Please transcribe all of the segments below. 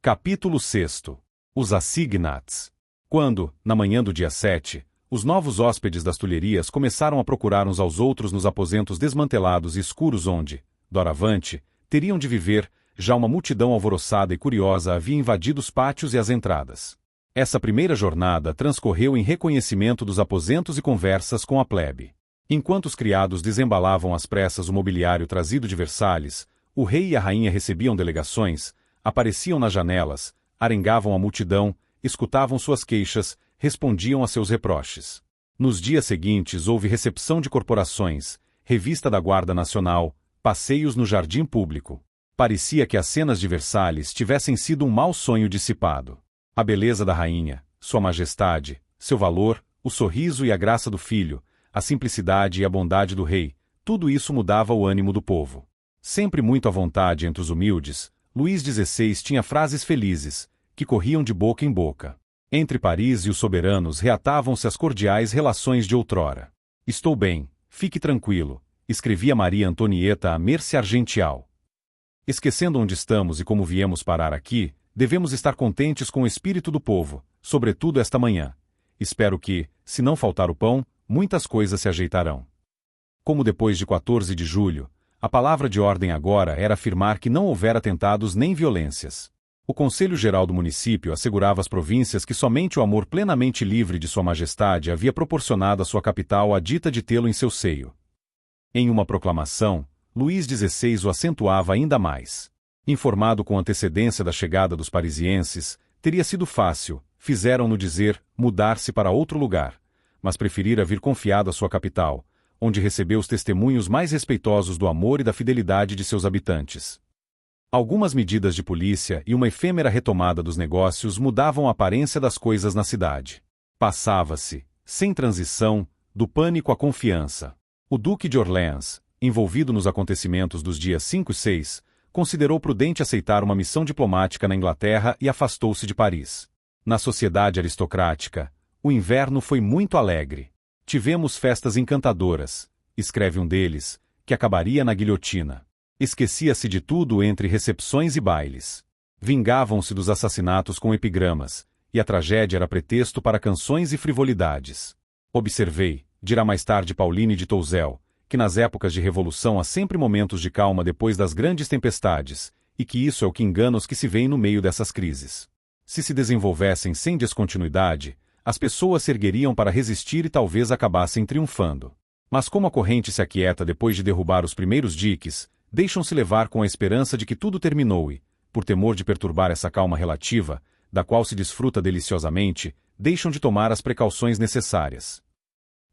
Capítulo 6. Os assignats. Quando, na manhã do dia 7, os novos hóspedes das Tulherias começaram a procurar uns aos outros nos aposentos desmantelados e escuros onde, doravante, teriam de viver, já uma multidão alvoroçada e curiosa havia invadido os pátios e as entradas. Essa primeira jornada transcorreu em reconhecimento dos aposentos e conversas com a plebe. Enquanto os criados desembalavam às pressas o mobiliário trazido de Versalhes, o rei e a rainha recebiam delegações, apareciam nas janelas, arengavam a multidão, escutavam suas queixas, respondiam a seus reproches. Nos dias seguintes houve recepção de corporações, revista da Guarda Nacional, passeios no jardim público. Parecia que as cenas de Versalhes tivessem sido um mau sonho dissipado. A beleza da rainha, sua majestade, seu valor, o sorriso e a graça do filho, a simplicidade e a bondade do rei, tudo isso mudava o ânimo do povo. Sempre muito à vontade entre os humildes, Luís XVI tinha frases felizes, que corriam de boca em boca. Entre Paris e os soberanos reatavam-se as cordiais relações de outrora. Estou bem, fique tranquilo, escrevia Maria Antonieta a Merce Argential. Esquecendo onde estamos e como viemos parar aqui, devemos estar contentes com o espírito do povo, sobretudo esta manhã. Espero que, se não faltar o pão, muitas coisas se ajeitarão. Como depois de 14 de julho, a palavra de ordem agora era afirmar que não houvera atentados nem violências. O Conselho Geral do município assegurava às províncias que somente o amor plenamente livre de Sua Majestade havia proporcionado à sua capital a dita de tê-lo em seu seio. Em uma proclamação, Luís XVI o acentuava ainda mais. Informado com antecedência da chegada dos parisienses, teria sido fácil, fizeram-no dizer, mudar-se para outro lugar, mas preferira vir confiado à sua capital, onde recebeu os testemunhos mais respeitosos do amor e da fidelidade de seus habitantes. Algumas medidas de polícia e uma efêmera retomada dos negócios mudavam a aparência das coisas na cidade. Passava-se, sem transição, do pânico à confiança. O Duque de Orleans, envolvido nos acontecimentos dos dias 5 e 6, considerou prudente aceitar uma missão diplomática na Inglaterra e afastou-se de Paris. Na sociedade aristocrática, o inverno foi muito alegre. Tivemos festas encantadoras, escreve um deles, que acabaria na guilhotina. Esquecia-se de tudo entre recepções e bailes. Vingavam-se dos assassinatos com epigramas, e a tragédia era pretexto para canções e frivolidades. Observei, dirá mais tarde Pauline de Touzel, que nas épocas de revolução há sempre momentos de calma depois das grandes tempestades, e que isso é o que engana os que se veem no meio dessas crises. Se desenvolvessem sem descontinuidade, as pessoas se ergueriam para resistir e talvez acabassem triunfando. Mas como a corrente se aquieta depois de derrubar os primeiros diques, deixam-se levar com a esperança de que tudo terminou e, por temor de perturbar essa calma relativa, da qual se desfruta deliciosamente, deixam de tomar as precauções necessárias.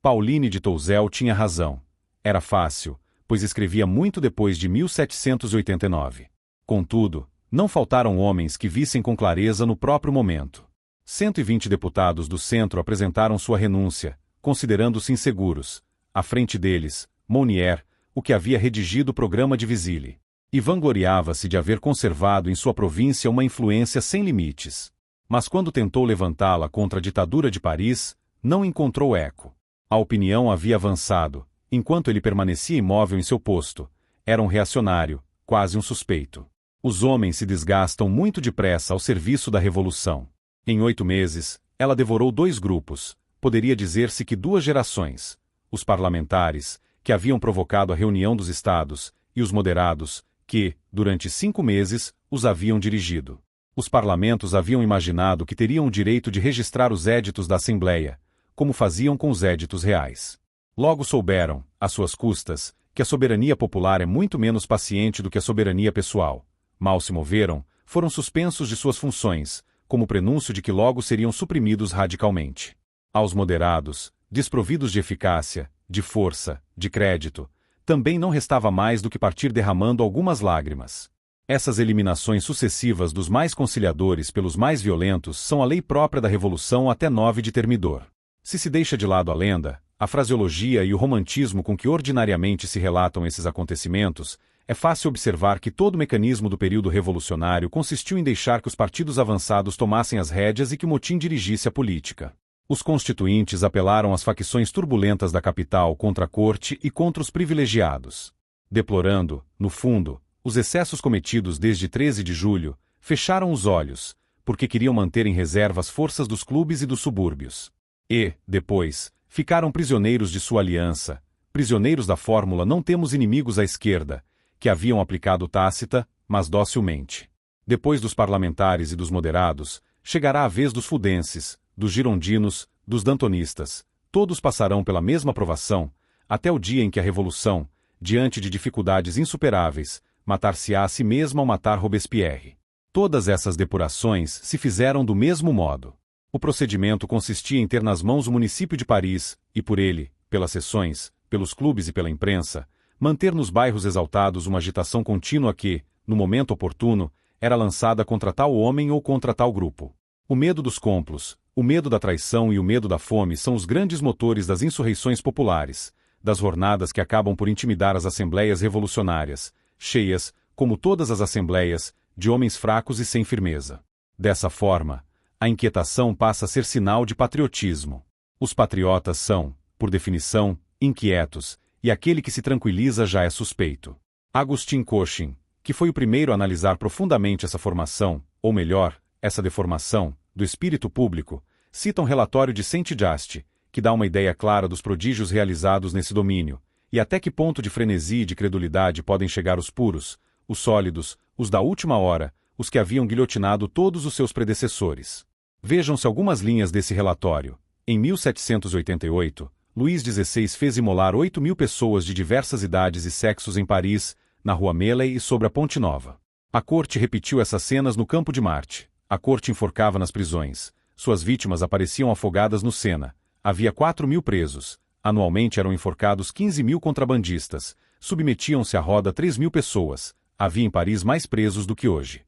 Pauline de Touzel tinha razão. Era fácil, pois escrevia muito depois de 1789. Contudo, não faltaram homens que vissem com clareza no próprio momento. 120 deputados do centro apresentaram sua renúncia, considerando-se inseguros. À frente deles, Mounier, o que havia redigido o programa de Visile. E vangloriava-se de haver conservado em sua província uma influência sem limites. Mas quando tentou levantá-la contra a ditadura de Paris, não encontrou eco. A opinião havia avançado, enquanto ele permanecia imóvel em seu posto. Era um reacionário, quase um suspeito. Os homens se desgastam muito depressa ao serviço da revolução. Em 8 meses, ela devorou 2 grupos, poderia dizer-se que 2 gerações, os parlamentares, que haviam provocado a reunião dos estados, e os moderados, que, durante 5 meses, os haviam dirigido. Os parlamentos haviam imaginado que teriam o direito de registrar os éditos da Assembleia, como faziam com os éditos reais. Logo souberam, às suas custas, que a soberania popular é muito menos paciente do que a soberania pessoal. Mal se moveram, foram suspensos de suas funções, como prenúncio de que logo seriam suprimidos radicalmente. Aos moderados, desprovidos de eficácia, de força, de crédito, também não restava mais do que partir derramando algumas lágrimas. Essas eliminações sucessivas dos mais conciliadores pelos mais violentos são a lei própria da Revolução até 9 de Termidor. Se deixa de lado a lenda, a fraseologia e o romantismo com que ordinariamente se relatam esses acontecimentos, é fácil observar que todo o mecanismo do período revolucionário consistiu em deixar que os partidos avançados tomassem as rédeas e que o motim dirigisse a política. Os constituintes apelaram às facções turbulentas da capital contra a corte e contra os privilegiados. Deplorando, no fundo, os excessos cometidos desde 13 de julho, fecharam os olhos, porque queriam manter em reserva as forças dos clubes e dos subúrbios. E, depois, ficaram prisioneiros de sua aliança, prisioneiros da fórmula "não temos inimigos à esquerda", que haviam aplicado tácita, mas docilmente. Depois dos parlamentares e dos moderados, chegará a vez dos fudenses, dos girondinos, dos dantonistas. Todos passarão pela mesma provação, até o dia em que a revolução, diante de dificuldades insuperáveis, matar-se-á a si mesma ao matar Robespierre. Todas essas depurações se fizeram do mesmo modo. O procedimento consistia em ter nas mãos o município de Paris, e por ele, pelas seções, pelos clubes e pela imprensa, manter nos bairros exaltados uma agitação contínua que, no momento oportuno, era lançada contra tal homem ou contra tal grupo. O medo dos complos, o medo da traição e o medo da fome são os grandes motores das insurreições populares, das jornadas que acabam por intimidar as assembleias revolucionárias, cheias, como todas as assembleias, de homens fracos e sem firmeza. Dessa forma, a inquietação passa a ser sinal de patriotismo. Os patriotas são, por definição, inquietos, e aquele que se tranquiliza já é suspeito. Agustin Cochin, que foi o primeiro a analisar profundamente essa formação, ou melhor, essa deformação, do espírito público, cita um relatório de Saint-Just, que dá uma ideia clara dos prodígios realizados nesse domínio, e até que ponto de frenesi e de credulidade podem chegar os puros, os sólidos, os da última hora, os que haviam guilhotinado todos os seus predecessores. Vejam-se algumas linhas desse relatório. Em 1788, Luís XVI fez imolar 8.000 pessoas de diversas idades e sexos em Paris, na Rua Meslay e sobre a Ponte Nova. A corte repetiu essas cenas no Campo de Marte. A corte enforcava nas prisões. Suas vítimas apareciam afogadas no Sena. Havia 4.000 presos. Anualmente eram enforcados 15.000 contrabandistas. Submetiam-se à roda 3.000 pessoas. Havia em Paris mais presos do que hoje.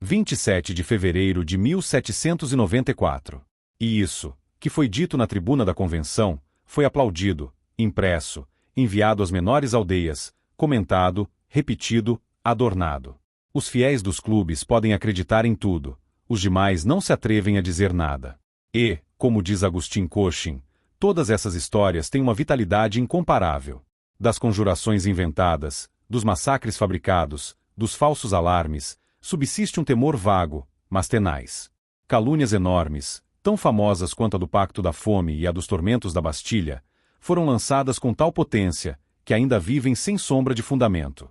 27 de fevereiro de 1794. E isso, que foi dito na tribuna da Convenção, foi aplaudido, impresso, enviado às menores aldeias, comentado, repetido, adornado. Os fiéis dos clubes podem acreditar em tudo, os demais não se atrevem a dizer nada. E, como diz Agustin Cochin, todas essas histórias têm uma vitalidade incomparável. Das conjurações inventadas, dos massacres fabricados, dos falsos alarmes, subsiste um temor vago, mas tenaz. Calúnias enormes, tão famosas quanto a do Pacto da Fome e a dos tormentos da Bastilha, foram lançadas com tal potência, que ainda vivem sem sombra de fundamento.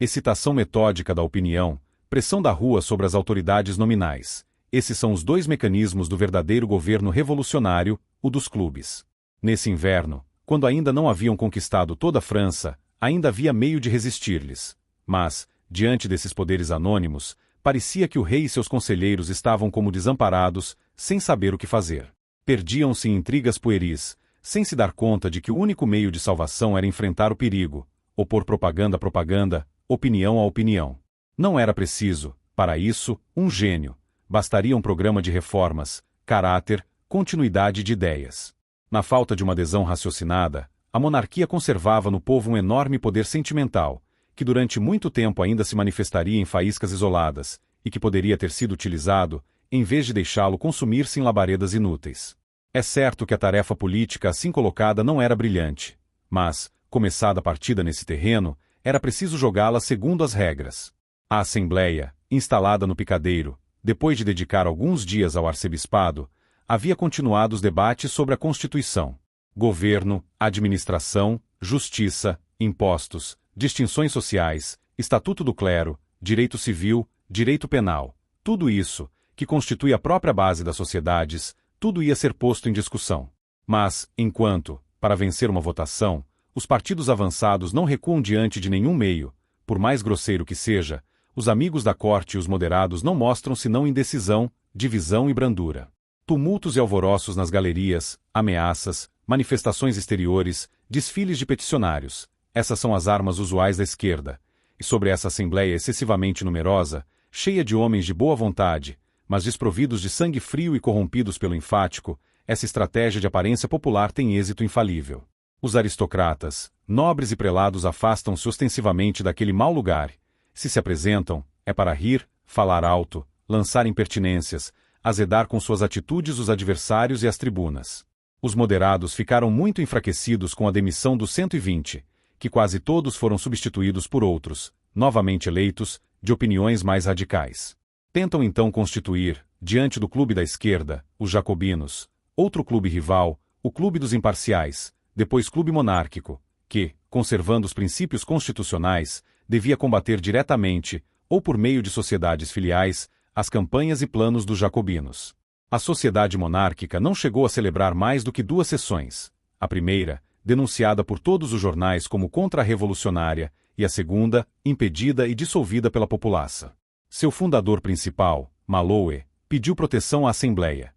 Excitação metódica da opinião, pressão da rua sobre as autoridades nominais. Esses são os dois mecanismos do verdadeiro governo revolucionário, o dos clubes. Nesse inverno, quando ainda não haviam conquistado toda a França, ainda havia meio de resistir-lhes. Mas, diante desses poderes anônimos, parecia que o rei e seus conselheiros estavam como desamparados, sem saber o que fazer. Perdiam-se em intrigas pueris, sem se dar conta de que o único meio de salvação era enfrentar o perigo, opor propaganda à propaganda, opinião à opinião. Não era preciso, para isso, um gênio. Bastaria um programa de reformas, caráter, continuidade de ideias. Na falta de uma adesão raciocinada, a monarquia conservava no povo um enorme poder sentimental, que durante muito tempo ainda se manifestaria em faíscas isoladas, e que poderia ter sido utilizado, em vez de deixá-lo consumir-se em labaredas inúteis. É certo que a tarefa política assim colocada não era brilhante, mas, começada a partida nesse terreno, era preciso jogá-la segundo as regras. A Assembleia, instalada no Picadeiro, depois de dedicar alguns dias ao arcebispado, havia continuado os debates sobre a Constituição. Governo, administração, justiça, impostos, distinções sociais, estatuto do clero, direito civil, direito penal, tudo isso, que constitui a própria base das sociedades, tudo ia ser posto em discussão. Mas, enquanto, para vencer uma votação, os partidos avançados não recuam diante de nenhum meio, por mais grosseiro que seja, os amigos da corte e os moderados não mostram senão indecisão, divisão e brandura. Tumultos e alvoroços nas galerias, ameaças, manifestações exteriores, desfiles de peticionários. Essas são as armas usuais da esquerda. E sobre essa assembleia excessivamente numerosa, cheia de homens de boa vontade, mas desprovidos de sangue frio e corrompidos pelo enfático, essa estratégia de aparência popular tem êxito infalível. Os aristocratas, nobres e prelados afastam-se ostensivamente daquele mau lugar. Se apresentam, é para rir, falar alto, lançar impertinências, azedar com suas atitudes os adversários e as tribunas. Os moderados ficaram muito enfraquecidos com a demissão dos 120, que quase todos foram substituídos por outros, novamente eleitos, de opiniões mais radicais. Tentam então constituir, diante do clube da esquerda, os jacobinos, outro clube rival, o clube dos imparciais, depois clube monárquico, que, conservando os princípios constitucionais, devia combater diretamente, ou por meio de sociedades filiais, as campanhas e planos dos jacobinos. A sociedade monárquica não chegou a celebrar mais do que 2 sessões. A primeira, denunciada por todos os jornais como contra-revolucionária, e a segunda, impedida e dissolvida pela populaça. Seu fundador principal, Maloe, pediu proteção à Assembleia,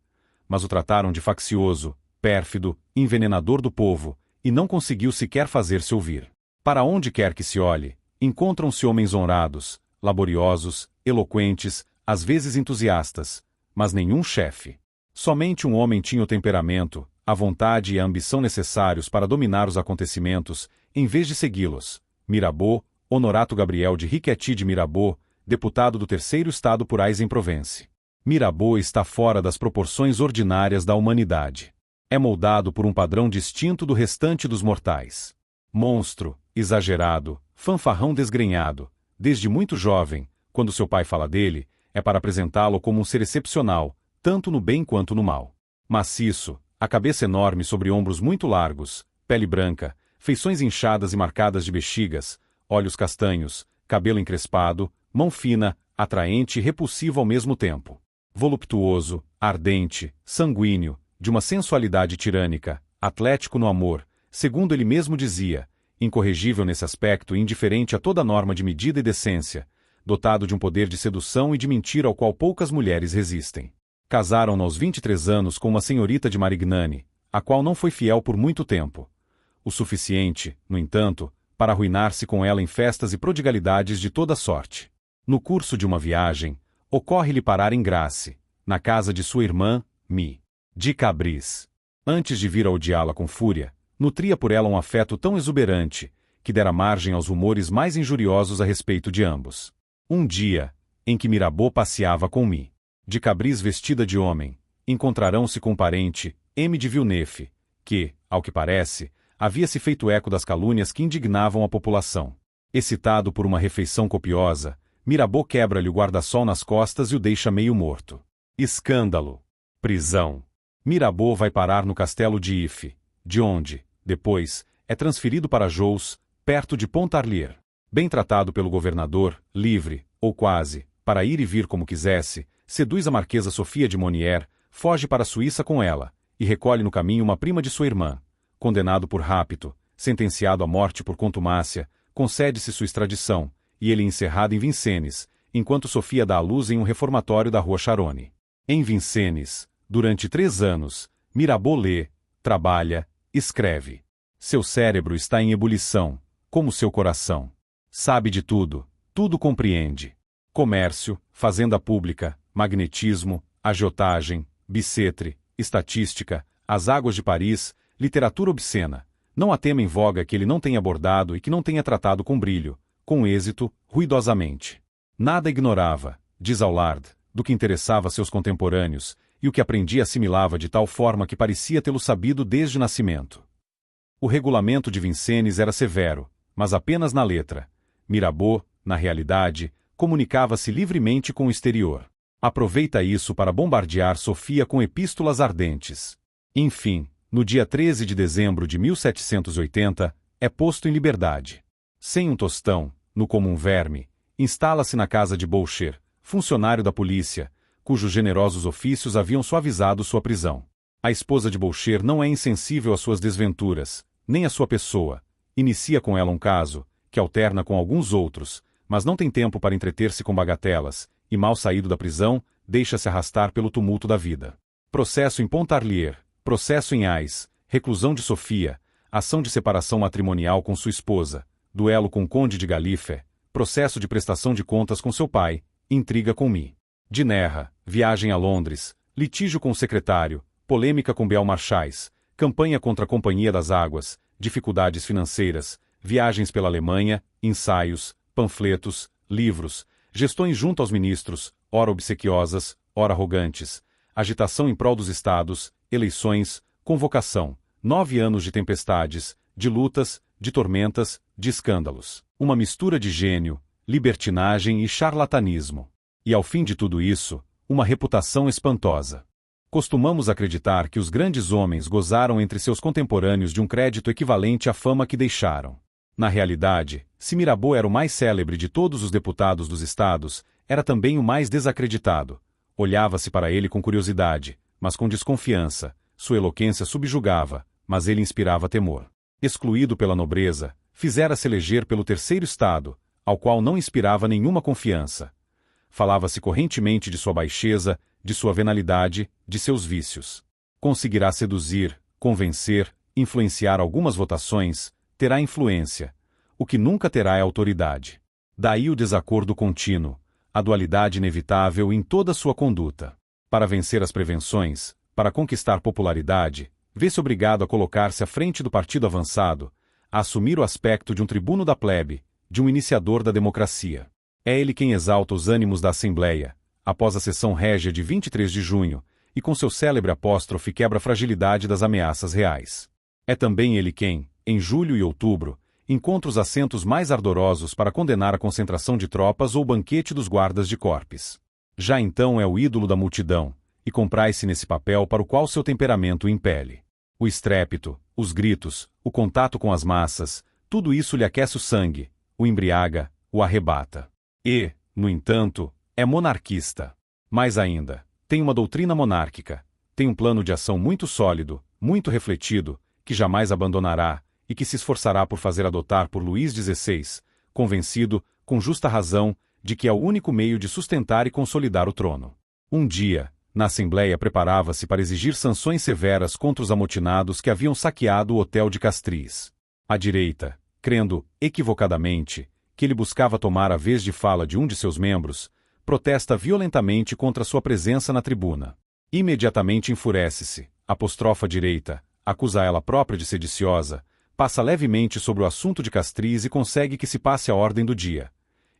mas o trataram de faccioso, pérfido, envenenador do povo, e não conseguiu sequer fazer-se ouvir. Para onde quer que se olhe, encontram-se homens honrados, laboriosos, eloquentes, às vezes entusiastas, mas nenhum chefe. Somente um homem tinha o temperamento, a vontade e a ambição necessários para dominar os acontecimentos, em vez de segui-los. Mirabeau, Honorato Gabriel de Riquetti de Mirabeau, deputado do terceiro estado por Aix-en-Provence. Mirabeau está fora das proporções ordinárias da humanidade. É moldado por um padrão distinto do restante dos mortais. Monstro, exagerado, fanfarrão desgrenhado, desde muito jovem, quando seu pai fala dele, é para apresentá-lo como um ser excepcional, tanto no bem quanto no mal. Maciço, a cabeça enorme sobre ombros muito largos, pele branca, feições inchadas e marcadas de bexigas, olhos castanhos, cabelo encrespado, mão fina, atraente e repulsivo ao mesmo tempo. Voluptuoso, ardente, sanguíneo, de uma sensualidade tirânica, atlético no amor, segundo ele mesmo dizia, incorrigível nesse aspecto e indiferente a toda norma de medida e decência, dotado de um poder de sedução e de mentira ao qual poucas mulheres resistem. Casaram-no aos 23 anos com uma senhorita de Marignane, a qual não foi fiel por muito tempo. O suficiente, no entanto, para arruinar-se com ela em festas e prodigalidades de toda sorte. No curso de uma viagem, ocorre-lhe parar em Grasse, na casa de sua irmã, de Cabris. Antes de vir a odiá-la com fúria, nutria por ela um afeto tão exuberante, que dera margem aos rumores mais injuriosos a respeito de ambos. Um dia, em que Mirabeau passeava com de Cabris vestida de homem, encontrarão-se com o parente, M. de Villeneuve, que, ao que parece, havia-se feito eco das calúnias que indignavam a população. Excitado por uma refeição copiosa, Mirabeau quebra-lhe o guarda-sol nas costas e o deixa meio morto. Escândalo. Prisão. Mirabeau vai parar no castelo de If, de onde, depois, é transferido para Jous, perto de Pontarlier. Bem tratado pelo governador, livre, ou quase, para ir e vir como quisesse, seduz a marquesa Sofia de Monier, foge para a Suíça com ela, e recolhe no caminho uma prima de sua irmã. Condenado por rapto, sentenciado à morte por contumácia, concede-se sua extradição, e ele encerrado em Vincennes, enquanto Sofia dá à luz em um reformatório da rua Charonne. Em Vincennes, durante 3 anos, Mirabeau lê, trabalha, escreve. Seu cérebro está em ebulição, como seu coração. Sabe de tudo, tudo compreende. Comércio, fazenda pública, magnetismo, agiotagem, bissetre, estatística, as águas de Paris, literatura obscena. Não há tema em voga que ele não tenha abordado e que não tenha tratado com brilho, com êxito, ruidosamente. Nada ignorava, diz Aulard, do que interessava seus contemporâneos, e o que aprendia assimilava de tal forma que parecia tê-lo sabido desde o nascimento. O regulamento de Vincennes era severo, mas apenas na letra. Mirabeau, na realidade, comunicava-se livremente com o exterior. Aproveita isso para bombardear Sofia com epístolas ardentes. Enfim, no dia 13 de dezembro de 1780, é posto em liberdade. Sem um tostão, no comum verme, instala-se na casa de Boucher, funcionário da polícia, cujos generosos ofícios haviam suavizado sua prisão. A esposa de Boucher não é insensível às suas desventuras, nem à sua pessoa. Inicia com ela um caso, que alterna com alguns outros, mas não tem tempo para entreter-se com bagatelas, e mal saído da prisão, deixa-se arrastar pelo tumulto da vida. Processo em Pontarlier, processo em Ais, reclusão de Sofia, ação de separação matrimonial com sua esposa, duelo com o conde de Galifé, processo de prestação de contas com seu pai, intriga com de Nerra, viagem a Londres, litígio com o secretário, polêmica com Beaumarchais, campanha contra a Companhia das Águas, dificuldades financeiras, viagens pela Alemanha, ensaios, panfletos, livros, gestões junto aos ministros, ora obsequiosas, ora arrogantes, agitação em prol dos estados, eleições, convocação, 9 anos de tempestades, de lutas, de tormentas, de escândalos. Uma mistura de gênio, libertinagem e charlatanismo. E ao fim de tudo isso, uma reputação espantosa. Costumamos acreditar que os grandes homens gozaram entre seus contemporâneos de um crédito equivalente à fama que deixaram. Na realidade, se Mirabeau era o mais célebre de todos os deputados dos estados, era também o mais desacreditado. Olhava-se para ele com curiosidade, mas com desconfiança. Sua eloquência subjugava, mas ele inspirava temor. Excluído pela nobreza, fizera-se eleger pelo terceiro estado, ao qual não inspirava nenhuma confiança. Falava-se correntemente de sua baixeza, de sua venalidade, de seus vícios. Conseguirá seduzir, convencer, influenciar algumas votações, terá influência. O que nunca terá é autoridade. Daí o desacordo contínuo, a dualidade inevitável em toda sua conduta. Para vencer as prevenções, para conquistar popularidade, vê-se obrigado a colocar-se à frente do partido avançado, a assumir o aspecto de um tribuno da plebe, de um iniciador da democracia. É ele quem exalta os ânimos da Assembleia, após a sessão régia de 23 de junho, e com seu célebre apóstrofe quebra a fragilidade das ameaças reais. É também ele quem, em julho e outubro, encontra os assentos mais ardorosos para condenar a concentração de tropas ou o banquete dos guardas de corpes. Já então é o ídolo da multidão, e comprai-se nesse papel para o qual seu temperamento o impele. O estrépito, os gritos, o contato com as massas, tudo isso lhe aquece o sangue, o embriaga, o arrebata. E, no entanto, é monarquista. Mais ainda, tem uma doutrina monárquica, tem um plano de ação muito sólido, muito refletido, que jamais abandonará, e que se esforçará por fazer adotar por Luís XVI, convencido, com justa razão, de que é o único meio de sustentar e consolidar o trono. Um dia, na Assembleia preparava-se para exigir sanções severas contra os amotinados que haviam saqueado o hotel de Castries. A direita, crendo, equivocadamente, que ele buscava tomar a vez de fala de um de seus membros, protesta violentamente contra sua presença na tribuna. Imediatamente enfurece-se, apostrofa a direita, acusa ela própria de sediciosa, passa levemente sobre o assunto de Castries e consegue que se passe a ordem do dia.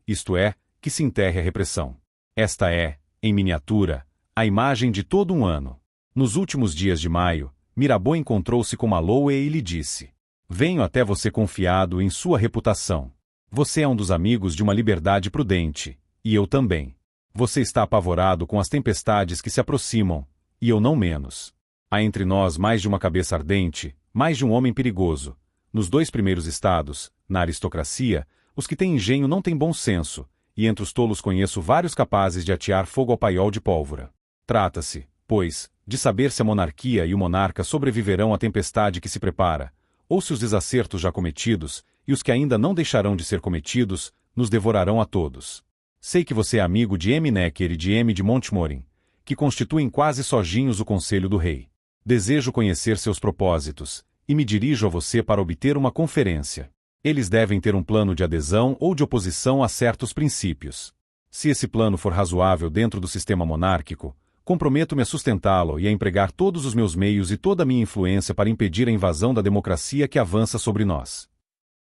Isto é, que se enterre a repressão. Esta é, em miniatura, a imagem de todo um ano. Nos últimos dias de maio, Mirabeau encontrou-se com Maloe e lhe disse: "Venho até você confiado em sua reputação. Você é um dos amigos de uma liberdade prudente, e eu também. Você está apavorado com as tempestades que se aproximam, e eu não menos. Há entre nós mais de uma cabeça ardente, mais de um homem perigoso. Nos 2 primeiros estados, na aristocracia, os que têm engenho não têm bom senso, e entre os tolos conheço vários capazes de atear fogo ao paiol de pólvora. Trata-se, pois, de saber se a monarquia e o monarca sobreviverão à tempestade que se prepara, ou se os desacertos já cometidos, e os que ainda não deixarão de ser cometidos, nos devorarão a todos. Sei que você é amigo de M. Necker e de M. de Montmorin, que constituem quase sozinhos o conselho do rei. Desejo conhecer seus propósitos, e me dirijo a você para obter uma conferência. Eles devem ter um plano de adesão ou de oposição a certos princípios. Se esse plano for razoável dentro do sistema monárquico, comprometo-me a sustentá-lo e a empregar todos os meus meios e toda a minha influência para impedir a invasão da democracia que avança sobre nós."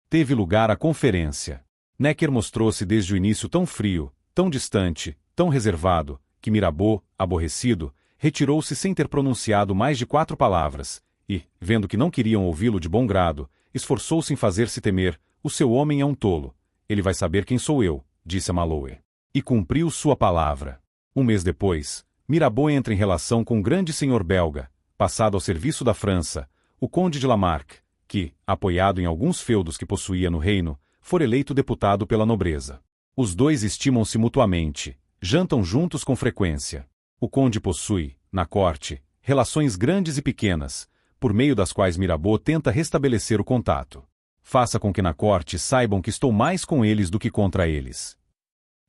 Teve lugar a conferência. Necker mostrou-se desde o início tão frio, tão distante, tão reservado, que Mirabeau, aborrecido, retirou-se sem ter pronunciado mais de 4 palavras, e, vendo que não queriam ouvi-lo de bom grado, esforçou-se em fazer-se temer: "O seu homem é um tolo. Ele vai saber quem sou eu", disse a Maloe. E cumpriu sua palavra. Um mês depois, Mirabeau entra em relação com um grande senhor belga, passado ao serviço da França, o conde de Lamarck, que, apoiado em alguns feudos que possuía no reino, for eleito deputado pela nobreza. Os dois estimam-se mutuamente, jantam juntos com frequência. O conde possui, na corte, relações grandes e pequenas, por meio das quais Mirabeau tenta restabelecer o contato. Faça com que na corte saibam que estou mais com eles do que contra eles.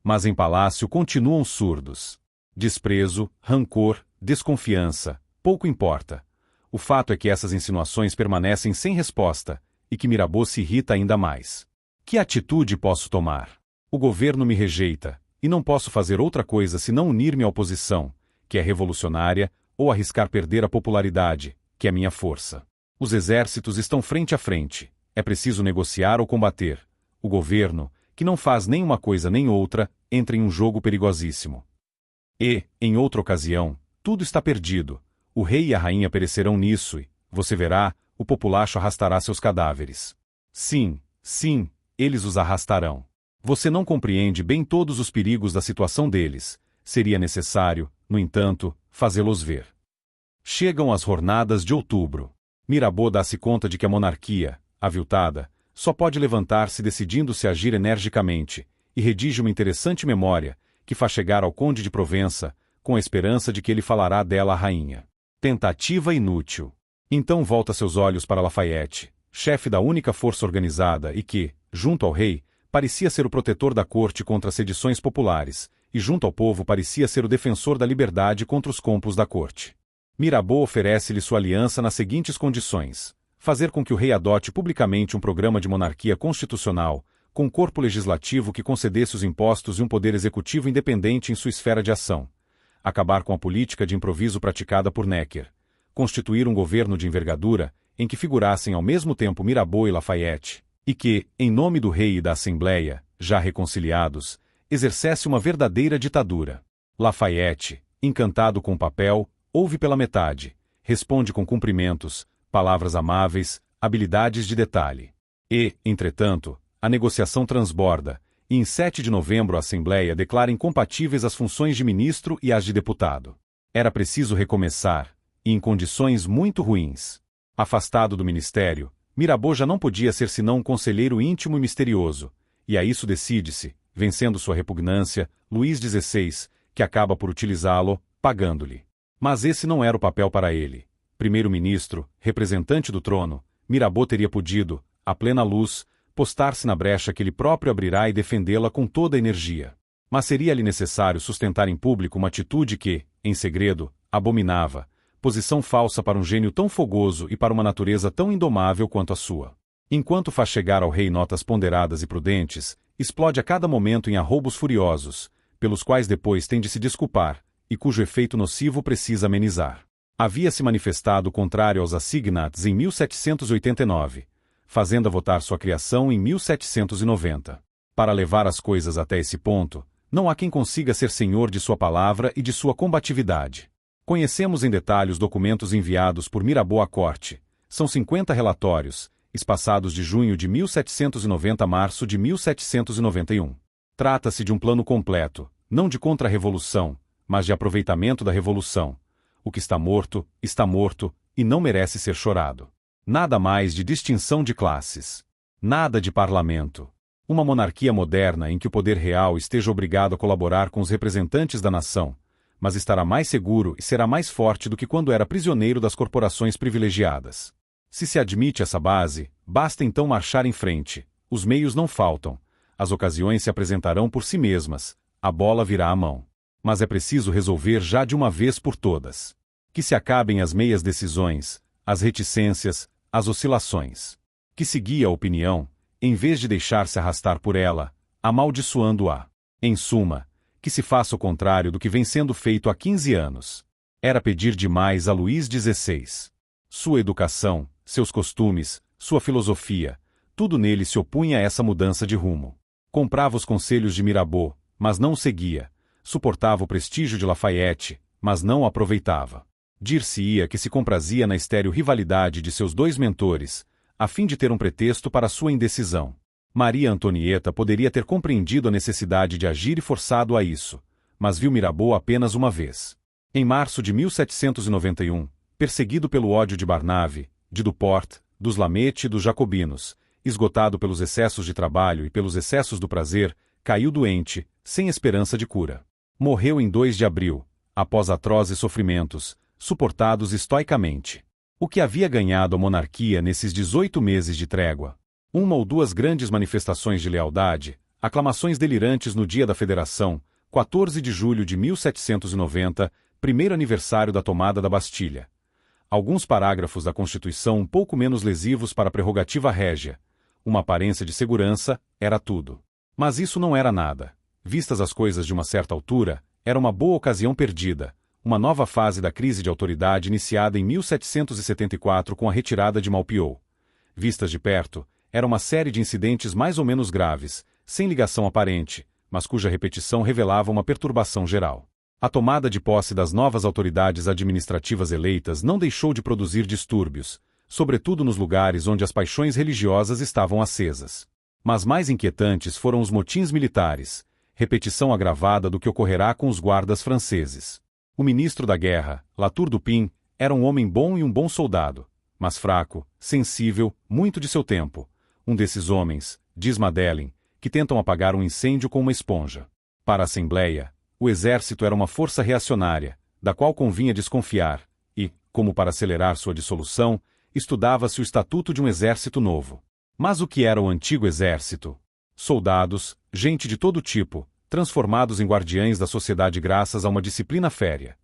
Mas em palácio continuam surdos. Desprezo, rancor, desconfiança, pouco importa. O fato é que essas insinuações permanecem sem resposta, e que Mirabeau se irrita ainda mais. Que atitude posso tomar? O governo me rejeita, e não posso fazer outra coisa senão unir-me à oposição, que é revolucionária, ou arriscar perder a popularidade, que é minha força. Os exércitos estão frente a frente, é preciso negociar ou combater. O governo, que não faz nem uma coisa nem outra, entra em um jogo perigosíssimo. E, em outra ocasião, tudo está perdido. O rei e a rainha perecerão nisso e, você verá, o populacho arrastará seus cadáveres. Sim, sim, eles os arrastarão. Você não compreende bem todos os perigos da situação deles. Seria necessário, no entanto, fazê-los ver. Chegam as jornadas de outubro. Mirabeau dá-se conta de que a monarquia, aviltada, só pode levantar-se decidindo-se a agir energicamente, e redige uma interessante memória, que faz chegar ao conde de Provença, com a esperança de que ele falará dela à rainha. Tentativa inútil. Então volta seus olhos para Lafayette, chefe da única força organizada e que, junto ao rei, parecia ser o protetor da corte contra as sedições populares, e junto ao povo parecia ser o defensor da liberdade contra os complos da corte. Mirabeau oferece-lhe sua aliança nas seguintes condições: fazer com que o rei adote publicamente um programa de monarquia constitucional, com um corpo legislativo que concedesse os impostos e um poder executivo independente em sua esfera de ação; acabar com a política de improviso praticada por Necker; constituir um governo de envergadura, em que figurassem ao mesmo tempo Mirabeau e Lafayette, e que, em nome do rei e da Assembleia, já reconciliados, exercesse uma verdadeira ditadura. Lafayette, encantado com o papel, ouve pela metade, responde com cumprimentos, palavras amáveis, habilidades de detalhe. E, entretanto, a negociação transborda, e em 7 de novembro a Assembleia declara incompatíveis as funções de ministro e as de deputado. Era preciso recomeçar, e em condições muito ruins. Afastado do ministério, Mirabeau já não podia ser senão um conselheiro íntimo e misterioso, e a isso decide-se, vencendo sua repugnância, Luís XVI, que acaba por utilizá-lo, pagando-lhe. Mas esse não era o papel para ele. Primeiro-ministro, representante do trono, Mirabeau teria podido, à plena luz, postar-se na brecha que ele próprio abrirá e defendê-la com toda a energia. Mas seria-lhe necessário sustentar em público uma atitude que, em segredo, abominava, posição falsa para um gênio tão fogoso e para uma natureza tão indomável quanto a sua. Enquanto faz chegar ao rei notas ponderadas e prudentes, explode a cada momento em arroubos furiosos, pelos quais depois tem de se desculpar, e cujo efeito nocivo precisa amenizar. Havia-se manifestado contrário aos assignats em 1789, fazendo-a votar sua criação em 1790. Para levar as coisas até esse ponto, não há quem consiga ser senhor de sua palavra e de sua combatividade. Conhecemos em detalhe os documentos enviados por Mirabeau à corte. São 50 relatórios, espaçados de junho de 1790 a março de 1791. Trata-se de um plano completo, não de contra-revolução, mas de aproveitamento da revolução. O que está morto, e não merece ser chorado. Nada mais de distinção de classes. Nada de parlamento. Uma monarquia moderna em que o poder real esteja obrigado a colaborar com os representantes da nação, mas estará mais seguro e será mais forte do que quando era prisioneiro das corporações privilegiadas. Se se admite essa base, basta então marchar em frente. Os meios não faltam. As ocasiões se apresentarão por si mesmas. A bola virá à mão. Mas é preciso resolver já de uma vez por todas. Que se acabem as meias decisões, as reticências, as oscilações. Que se guie a opinião, em vez de deixar-se arrastar por ela, amaldiçoando-a. Em suma, que se faça o contrário do que vem sendo feito há 15 anos. Era pedir demais a Luís XVI. Sua educação, seus costumes, sua filosofia, tudo nele se opunha a essa mudança de rumo. Comprava os conselhos de Mirabeau, mas não os seguia. Suportava o prestígio de Lafayette, mas não o aproveitava. Dir-se-ia que se comprazia na estéril rivalidade de seus dois mentores, a fim de ter um pretexto para sua indecisão. Maria Antonieta poderia ter compreendido a necessidade de agir e forçado a isso, mas viu Mirabeau apenas uma vez. Em março de 1791, perseguido pelo ódio de Barnave, de Duport, dos Lameth e dos jacobinos, esgotado pelos excessos de trabalho e pelos excessos do prazer, caiu doente, sem esperança de cura. Morreu em 2 de abril, após atrozes sofrimentos, suportados estoicamente. O que havia ganhado a monarquia nesses 18 meses de trégua? Uma ou duas grandes manifestações de lealdade, aclamações delirantes no dia da Federação, 14 de julho de 1790, primeiro aniversário da tomada da Bastilha. Alguns parágrafos da Constituição um pouco menos lesivos para a prerrogativa régia. Uma aparência de segurança, era tudo. Mas isso não era nada. Vistas as coisas de uma certa altura, era uma boa ocasião perdida, uma nova fase da crise de autoridade iniciada em 1774 com a retirada de Maupeou. Vistas de perto, era uma série de incidentes mais ou menos graves, sem ligação aparente, mas cuja repetição revelava uma perturbação geral. A tomada de posse das novas autoridades administrativas eleitas não deixou de produzir distúrbios, sobretudo nos lugares onde as paixões religiosas estavam acesas. Mas mais inquietantes foram os motins militares, repetição agravada do que ocorrerá com os guardas franceses. O ministro da guerra, Latour du Pin, era um homem bom e um bom soldado, mas fraco, sensível, muito de seu tempo. Um desses homens, diz Madeleine, que tentam apagar um incêndio com uma esponja. Para a Assembleia, o exército era uma força reacionária, da qual convinha desconfiar, e, como para acelerar sua dissolução, estudava-se o estatuto de um exército novo. Mas o que era o antigo exército? Soldados, gente de todo tipo, transformados em guardiães da sociedade graças a uma disciplina férrea.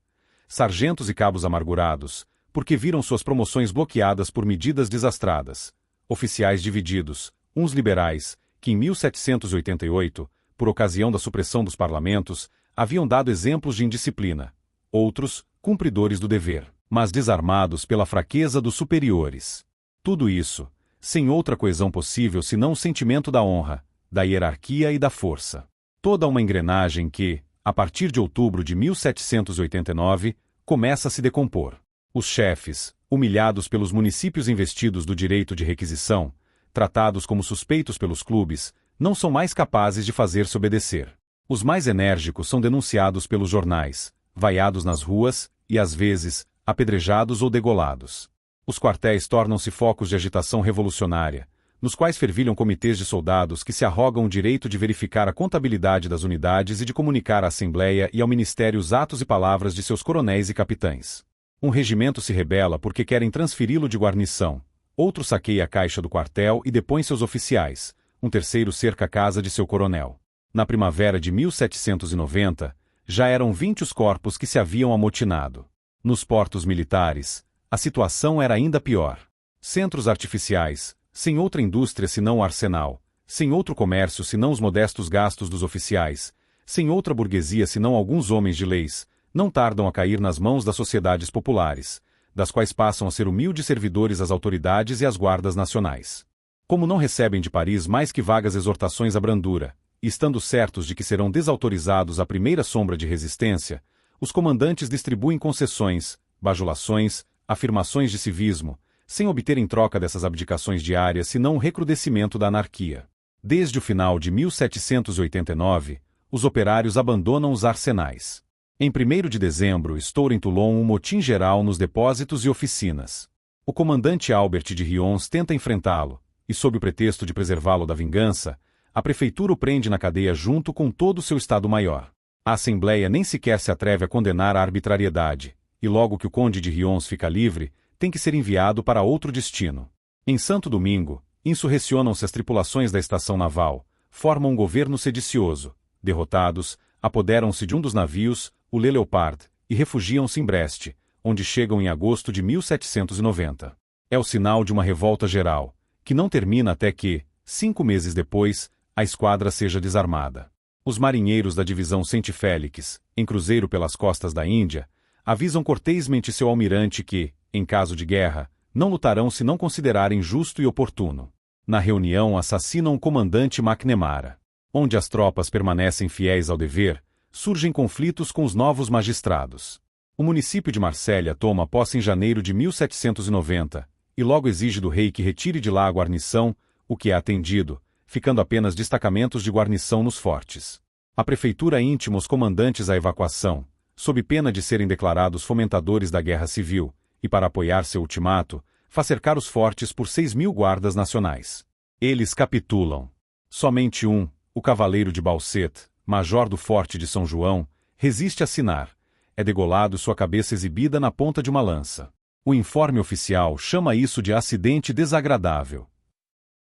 Sargentos e cabos amargurados, porque viram suas promoções bloqueadas por medidas desastradas. Oficiais divididos, uns liberais, que em 1788, por ocasião da supressão dos parlamentos, haviam dado exemplos de indisciplina. Outros, cumpridores do dever, mas desarmados pela fraqueza dos superiores. Tudo isso, sem outra coesão possível senão o sentimento da honra, da hierarquia e da força. Toda uma engrenagem que, a partir de outubro de 1789, começa a se decompor. Os chefes, humilhados pelos municípios investidos do direito de requisição, tratados como suspeitos pelos clubes, não são mais capazes de fazer-se obedecer. Os mais enérgicos são denunciados pelos jornais, vaiados nas ruas e, às vezes, apedrejados ou degolados. Os quartéis tornam-se focos de agitação revolucionária, nos quais fervilham comitês de soldados que se arrogam o direito de verificar a contabilidade das unidades e de comunicar à Assembleia e ao Ministério os atos e palavras de seus coronéis e capitães. Um regimento se rebela porque querem transferi-lo de guarnição, outro saqueia a caixa do quartel e depõe seus oficiais, um terceiro cerca a casa de seu coronel. Na primavera de 1790, já eram 20 os corpos que se haviam amotinado. Nos portos militares, a situação era ainda pior. Centros artificiais, sem outra indústria senão o arsenal, sem outro comércio senão os modestos gastos dos oficiais, sem outra burguesia senão alguns homens de leis, não tardam a cair nas mãos das sociedades populares, das quais passam a ser humildes servidores às autoridades e às guardas nacionais. Como não recebem de Paris mais que vagas exortações à brandura, e estando certos de que serão desautorizados à primeira sombra de resistência, os comandantes distribuem concessões, bajulações, afirmações de civismo, sem obter em troca dessas abdicações diárias senão o recrudescimento da anarquia. Desde o final de 1789, os operários abandonam os arsenais. Em 1º de dezembro estoura em Toulon um motim geral nos depósitos e oficinas. O comandante Albert de Rions tenta enfrentá-lo, e sob o pretexto de preservá-lo da vingança, a prefeitura o prende na cadeia junto com todo o seu Estado-Maior. A Assembleia nem sequer se atreve a condenar a arbitrariedade, e logo que o conde de Rions fica livre, tem que ser enviado para outro destino. Em Santo Domingo, insurrecionam-se as tripulações da estação naval, formam um governo sedicioso. Derrotados, apoderam-se de um dos navios, o Le Leopard, e refugiam-se em Brest, onde chegam em agosto de 1790. É o sinal de uma revolta geral, que não termina até que, 5 meses depois, a esquadra seja desarmada. Os marinheiros da divisão Saint-Félix, em cruzeiro pelas costas da Índia, avisam cortesmente seu almirante que, em caso de guerra, não lutarão se não considerarem justo e oportuno. Na reunião assassinam o comandante McNamara. Onde as tropas permanecem fiéis ao dever, surgem conflitos com os novos magistrados. O município de Marsella toma posse em janeiro de 1790, e logo exige do rei que retire de lá a guarnição, o que é atendido, ficando apenas destacamentos de guarnição nos fortes. A prefeitura intima os comandantes à evacuação, sob pena de serem declarados fomentadores da guerra civil, e para apoiar seu ultimato, faz cercar os fortes por 6.000 guardas nacionais. Eles capitulam. Somente um, o cavaleiro de Balset, major do forte de São João, resiste a assinar. É degolado e sua cabeça exibida na ponta de uma lança. O informe oficial chama isso de acidente desagradável.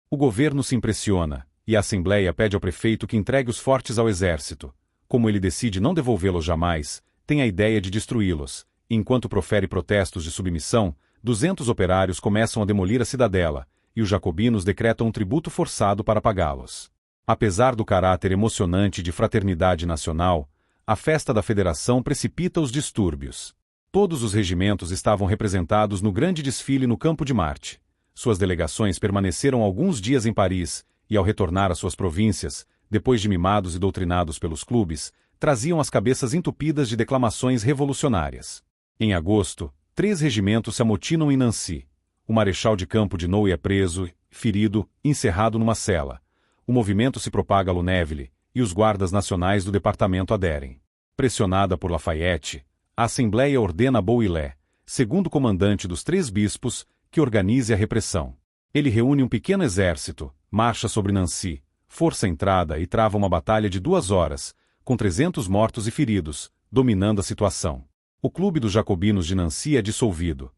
O governo se impressiona, e a Assembleia pede ao prefeito que entregue os fortes ao exército. Como ele decide não devolvê-los jamais, tem a ideia de destruí-los. Enquanto profere protestos de submissão, 200 operários começam a demolir a cidadela, e os jacobinos decretam um tributo forçado para pagá-los. Apesar do caráter emocionante de fraternidade nacional, a festa da Federação precipita os distúrbios. Todos os regimentos estavam representados no grande desfile no Campo de Marte. Suas delegações permaneceram alguns dias em Paris, e ao retornar às suas províncias, depois de mimados e doutrinados pelos clubes, traziam as cabeças entupidas de declamações revolucionárias. Em agosto, 3 regimentos se amotinam em Nancy. O marechal de campo de Noe é preso, ferido, encerrado numa cela. o movimento se propaga a Lunéville, e os guardas nacionais do departamento aderem. Pressionada por Lafayette, a Assembleia ordena a Bouillet, segundo comandante dos 3 bispos, que organize a repressão. Ele reúne um pequeno exército, marcha sobre Nancy, força a entrada e trava uma batalha de 2 horas, com 300 mortos e feridos, dominando a situação. O Clube dos Jacobinos de Nancy é dissolvido.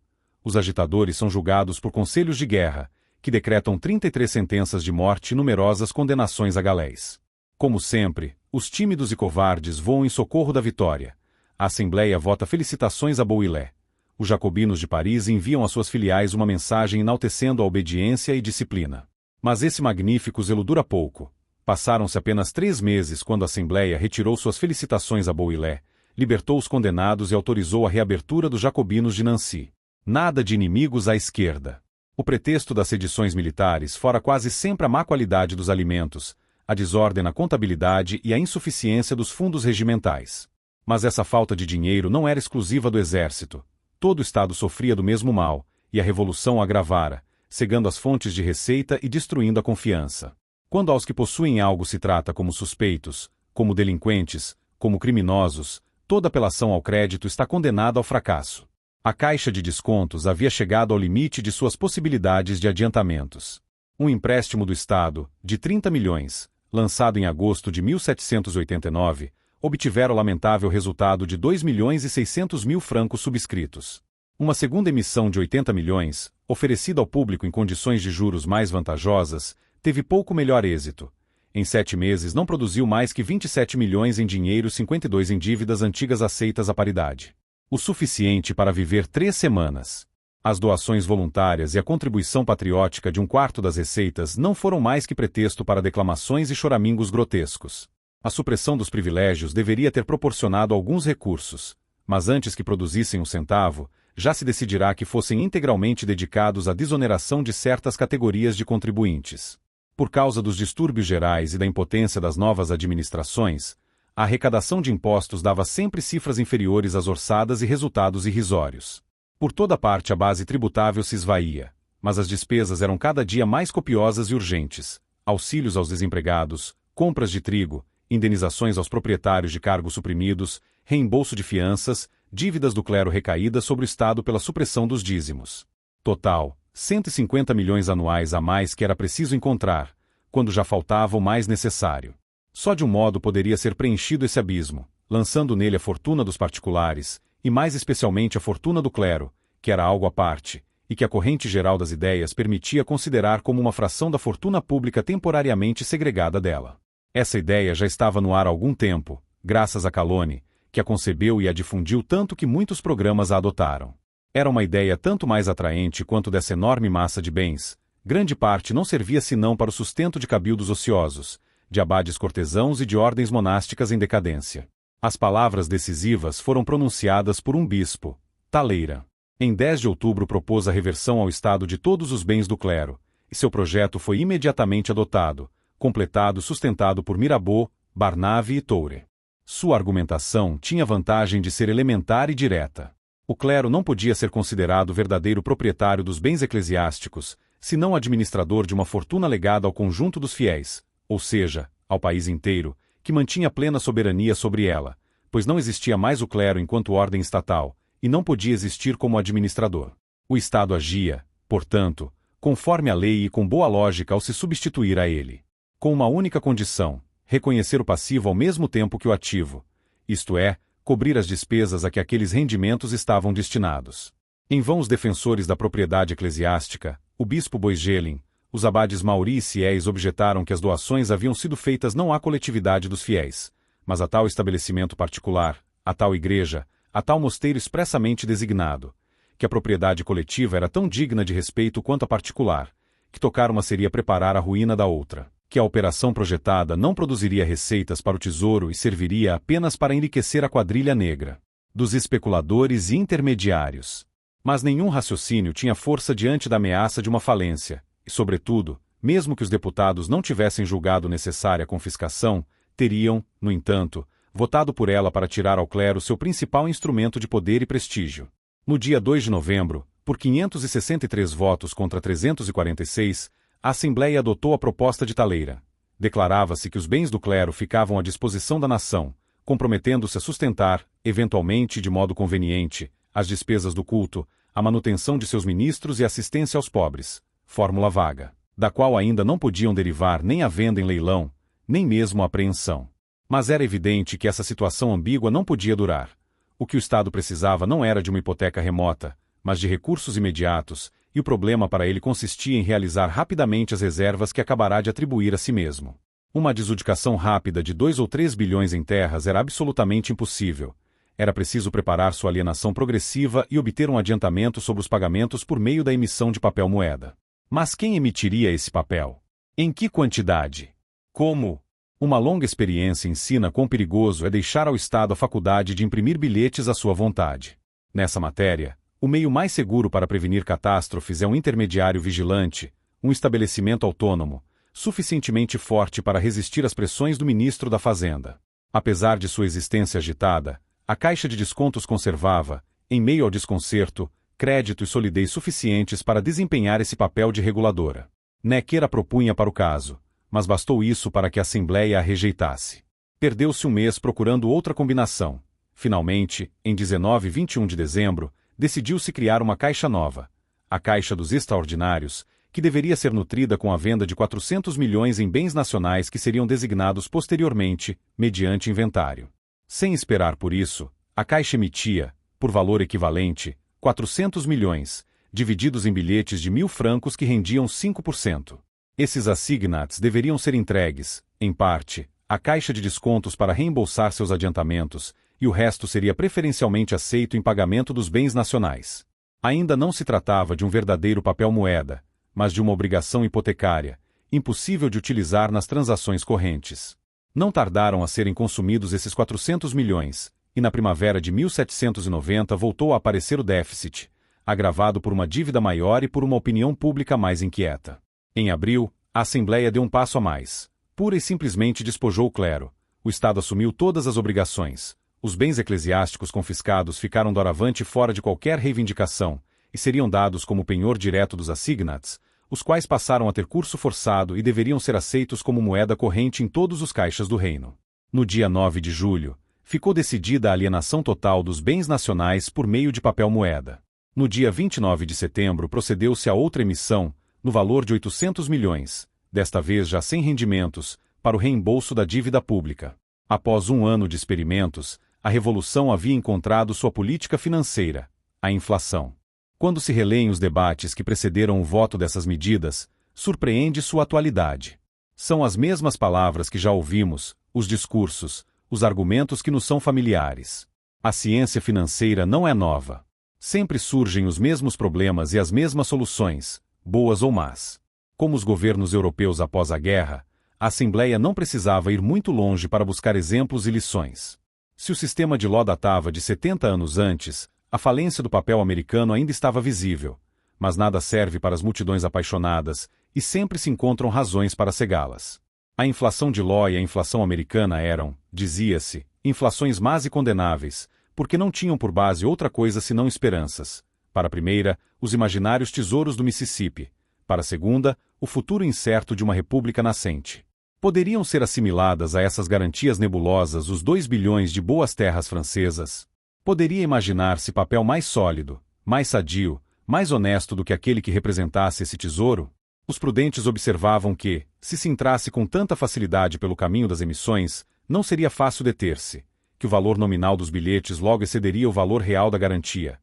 Os agitadores são julgados por conselhos de guerra, que decretam 33 sentenças de morte e numerosas condenações a galés. Como sempre, os tímidos e covardes voam em socorro da vitória. A Assembleia vota felicitações a Bouillet. Os jacobinos de Paris enviam às suas filiais uma mensagem enaltecendo a obediência e disciplina. Mas esse magnífico zelo dura pouco. Passaram-se apenas 3 meses quando a Assembleia retirou suas felicitações a Bouillet, libertou os condenados e autorizou a reabertura dos jacobinos de Nancy. Nada de inimigos à esquerda. O pretexto das sedições militares fora quase sempre a má qualidade dos alimentos, a desordem na contabilidade e a insuficiência dos fundos regimentais. Mas essa falta de dinheiro não era exclusiva do exército. Todo o Estado sofria do mesmo mal, e a revolução agravara, cegando as fontes de receita e destruindo a confiança. Quando aos que possuem algo se trata como suspeitos, como delinquentes, como criminosos, toda apelação ao crédito está condenada ao fracasso. A Caixa de Descontos havia chegado ao limite de suas possibilidades de adiantamentos. Um empréstimo do Estado, de 30 milhões, lançado em agosto de 1789, obtivera o lamentável resultado de 2.600.000 francos subscritos. Uma segunda emissão de 80 milhões, oferecida ao público em condições de juros mais vantajosas, teve pouco melhor êxito. Em 7 meses não produziu mais que 27 milhões em dinheiro e 52 em dívidas antigas aceitas à paridade. O suficiente para viver 3 semanas. As doações voluntárias e a contribuição patriótica de 1/4 das receitas não foram mais que pretexto para declamações e choramingos grotescos. A supressão dos privilégios deveria ter proporcionado alguns recursos, mas antes que produzissem um centavo, já se decidirá que fossem integralmente dedicados à desoneração de certas categorias de contribuintes. Por causa dos distúrbios gerais e da impotência das novas administrações, a arrecadação de impostos dava sempre cifras inferiores às orçadas e resultados irrisórios. Por toda parte a base tributável se esvaía, mas as despesas eram cada dia mais copiosas e urgentes: auxílios aos desempregados, compras de trigo, indenizações aos proprietários de cargos suprimidos, reembolso de fianças, dívidas do clero recaídas sobre o Estado pela supressão dos dízimos. Total, 150 milhões anuais a mais que era preciso encontrar, quando já faltava o mais necessário. Só de um modo poderia ser preenchido esse abismo, lançando nele a fortuna dos particulares, e mais especialmente a fortuna do clero, que era algo à parte, e que a corrente geral das ideias permitia considerar como uma fração da fortuna pública temporariamente segregada dela. Essa ideia já estava no ar há algum tempo, graças a Calonne, que a concebeu e a difundiu tanto que muitos programas a adotaram. Era uma ideia tanto mais atraente quanto dessa enorme massa de bens, grande parte não servia senão para o sustento de cabildos ociosos, de abades cortesãos e de ordens monásticas em decadência. As palavras decisivas foram pronunciadas por um bispo, Taleira. Em 10 de outubro propôs a reversão ao Estado de todos os bens do clero, e seu projeto foi imediatamente adotado, completado e sustentado por Mirabeau, Barnave e Toure. Sua argumentação tinha a vantagem de ser elementar e direta. O clero não podia ser considerado verdadeiro proprietário dos bens eclesiásticos, senão administrador de uma fortuna legada ao conjunto dos fiéis, ou seja, ao país inteiro, que mantinha plena soberania sobre ela, pois não existia mais o clero enquanto ordem estatal, e não podia existir como administrador. O Estado agia, portanto, conforme a lei e com boa lógica ao se substituir a ele. Com uma única condição: reconhecer o passivo ao mesmo tempo que o ativo, isto é, cobrir as despesas a que aqueles rendimentos estavam destinados. Em vão os defensores da propriedade eclesiástica, o bispo Boisgelin, os abades Mauri e Sieyes objetaram que as doações haviam sido feitas não à coletividade dos fiéis, mas a tal estabelecimento particular, a tal igreja, a tal mosteiro expressamente designado, que a propriedade coletiva era tão digna de respeito quanto a particular, que tocar uma seria preparar a ruína da outra, que a operação projetada não produziria receitas para o tesouro e serviria apenas para enriquecer a quadrilha negra dos especuladores e intermediários. Mas nenhum raciocínio tinha força diante da ameaça de uma falência, e, sobretudo, mesmo que os deputados não tivessem julgado necessária a confiscação, teriam, no entanto, votado por ela para tirar ao clero seu principal instrumento de poder e prestígio. No dia 2 de novembro, por 563 votos contra 346, a Assembleia adotou a proposta de Taleira. declarava-se que os bens do clero ficavam à disposição da nação, comprometendo-se a sustentar, eventualmente e de modo conveniente, as despesas do culto, a manutenção de seus ministros e assistência aos pobres, fórmula vaga, da qual ainda não podiam derivar nem a venda em leilão, nem mesmo a apreensão. Mas era evidente que essa situação ambígua não podia durar. O que o Estado precisava não era de uma hipoteca remota, mas de recursos imediatos, e o problema para ele consistia em realizar rapidamente as reservas que acabará de atribuir a si mesmo. Uma adjudicação rápida de 2 ou 3 bilhões em terras era absolutamente impossível. Era preciso preparar sua alienação progressiva e obter um adiantamento sobre os pagamentos por meio da emissão de papel-moeda. Mas quem emitiria esse papel? Em que quantidade? Como? Uma longa experiência ensina quão perigoso é deixar ao Estado a faculdade de imprimir bilhetes à sua vontade. Nessa matéria, o meio mais seguro para prevenir catástrofes é um intermediário vigilante, um estabelecimento autônomo, suficientemente forte para resistir às pressões do ministro da Fazenda. Apesar de sua existência agitada, a Caixa de Descontos conservava, em meio ao desconcerto, crédito e solidez suficientes para desempenhar esse papel de reguladora. Necker a propunha para o caso, mas bastou isso para que a Assembleia a rejeitasse. Perdeu-se um mês procurando outra combinação. Finalmente, em 19 e 21 de dezembro, decidiu-se criar uma caixa nova, a Caixa dos Extraordinários, que deveria ser nutrida com a venda de 400 milhões em bens nacionais que seriam designados posteriormente, mediante inventário. Sem esperar por isso, a Caixa emitia, por valor equivalente, 400 milhões, divididos em bilhetes de 1.000 francos que rendiam 5%. Esses assignats deveriam ser entregues, em parte, à Caixa de Descontos para reembolsar seus adiantamentos, e o resto seria preferencialmente aceito em pagamento dos bens nacionais. Ainda não se tratava de um verdadeiro papel-moeda, mas de uma obrigação hipotecária, impossível de utilizar nas transações correntes. Não tardaram a serem consumidos esses 400 milhões, e na primavera de 1790 voltou a aparecer o déficit, agravado por uma dívida maior e por uma opinião pública mais inquieta. Em abril, a Assembleia deu um passo a mais. Pura e simplesmente despojou o clero. O Estado assumiu todas as obrigações. Os bens eclesiásticos confiscados ficaram doravante fora de qualquer reivindicação, e seriam dados como penhor direto dos assignats, os quais passaram a ter curso forçado e deveriam ser aceitos como moeda corrente em todos os caixas do reino. No dia 9 de julho, ficou decidida a alienação total dos bens nacionais por meio de papel-moeda. No dia 29 de setembro procedeu-se a outra emissão, no valor de 800 milhões, desta vez já sem rendimentos, para o reembolso da dívida pública. Após um ano de experimentos, a Revolução havia encontrado sua política financeira, a inflação. Quando se relêem os debates que precederam o voto dessas medidas, surpreende sua atualidade. São as mesmas palavras que já ouvimos, os discursos, os argumentos que nos são familiares. A ciência financeira não é nova. Sempre surgem os mesmos problemas e as mesmas soluções, boas ou más. Como os governos europeus após a guerra, a Assembleia não precisava ir muito longe para buscar exemplos e lições. Se o sistema de Law datava de 70 anos antes, a falência do papel americano ainda estava visível, mas nada serve para as multidões apaixonadas, e sempre se encontram razões para cegá-las. A inflação de Law e a inflação americana eram, dizia-se, inflações más e condenáveis, porque não tinham por base outra coisa senão esperanças. Para a primeira, os imaginários tesouros do Mississippi. Para a segunda, o futuro incerto de uma república nascente. Poderiam ser assimiladas a essas garantias nebulosas os 2 bilhões de boas terras francesas? Poderia imaginar-se papel mais sólido, mais sadio, mais honesto do que aquele que representasse esse tesouro? Os prudentes observavam que, se entrasse com tanta facilidade pelo caminho das emissões, não seria fácil deter-se, que o valor nominal dos bilhetes logo excederia o valor real da garantia,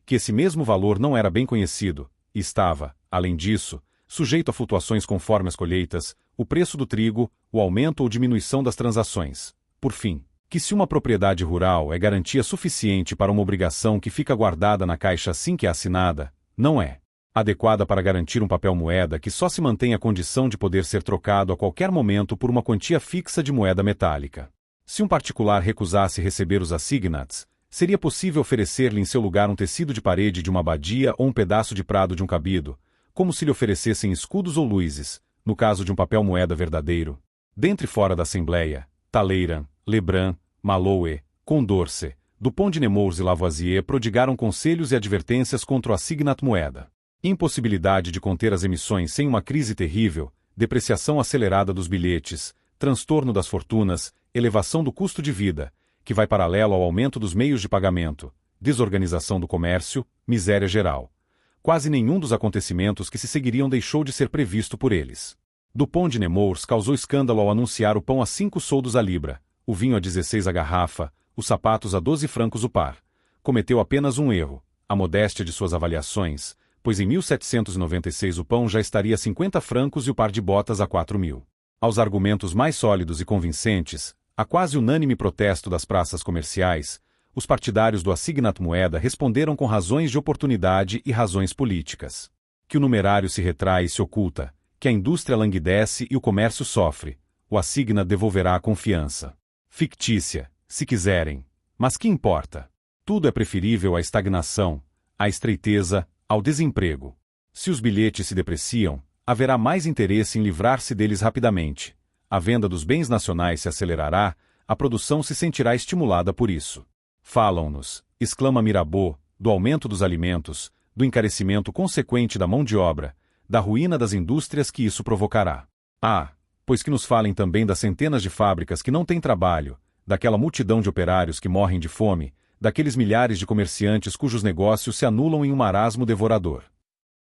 que esse mesmo valor não era bem conhecido, e estava, além disso, sujeito a flutuações conforme as colheitas, o preço do trigo, o aumento ou diminuição das transações. Por fim, que se uma propriedade rural é garantia suficiente para uma obrigação que fica guardada na caixa assim que é assinada, não é adequada para garantir um papel-moeda que só se mantém a condição de poder ser trocado a qualquer momento por uma quantia fixa de moeda metálica. Se um particular recusasse receber os assignats, seria possível oferecer-lhe em seu lugar um tecido de parede de uma abadia ou um pedaço de prado de um cabido, como se lhe oferecessem escudos ou luzes, no caso de um papel-moeda verdadeiro. Dentro e fora da Assembleia, Talleyrand, Lebrun, Malloy, Condorcet, Dupont de Nemours e Lavoisier prodigaram conselhos e advertências contra o assignat moeda. Impossibilidade de conter as emissões sem uma crise terrível, depreciação acelerada dos bilhetes, transtorno das fortunas, elevação do custo de vida, que vai paralelo ao aumento dos meios de pagamento, desorganização do comércio, miséria geral. Quase nenhum dos acontecimentos que se seguiriam deixou de ser previsto por eles. Dupont de Nemours causou escândalo ao anunciar o pão a 5 soldos a libra, o vinho a 16 a garrafa, os sapatos a 12 francos o par. Cometeu apenas um erro, a modéstia de suas avaliações, pois em 1796 o pão já estaria a 50 francos e o par de botas a 4.000. Aos argumentos mais sólidos e convincentes, a quase unânime protesto das praças comerciais, os partidários do assignat moeda responderam com razões de oportunidade e razões políticas. Que o numerário se retrai e se oculta, que a indústria languidece e o comércio sofre, o assignat devolverá a confiança. Fictícia, se quiserem, mas que importa? Tudo é preferível à estagnação, à estreiteza, ao desemprego. Se os bilhetes se depreciam, haverá mais interesse em livrar-se deles rapidamente. A venda dos bens nacionais se acelerará, a produção se sentirá estimulada por isso. Falam-nos, exclama Mirabeau, do aumento dos alimentos, do encarecimento consequente da mão de obra, da ruína das indústrias que isso provocará. Pois que nos falem também das centenas de fábricas que não têm trabalho, daquela multidão de operários que morrem de fome, daqueles milhares de comerciantes cujos negócios se anulam em um marasmo devorador.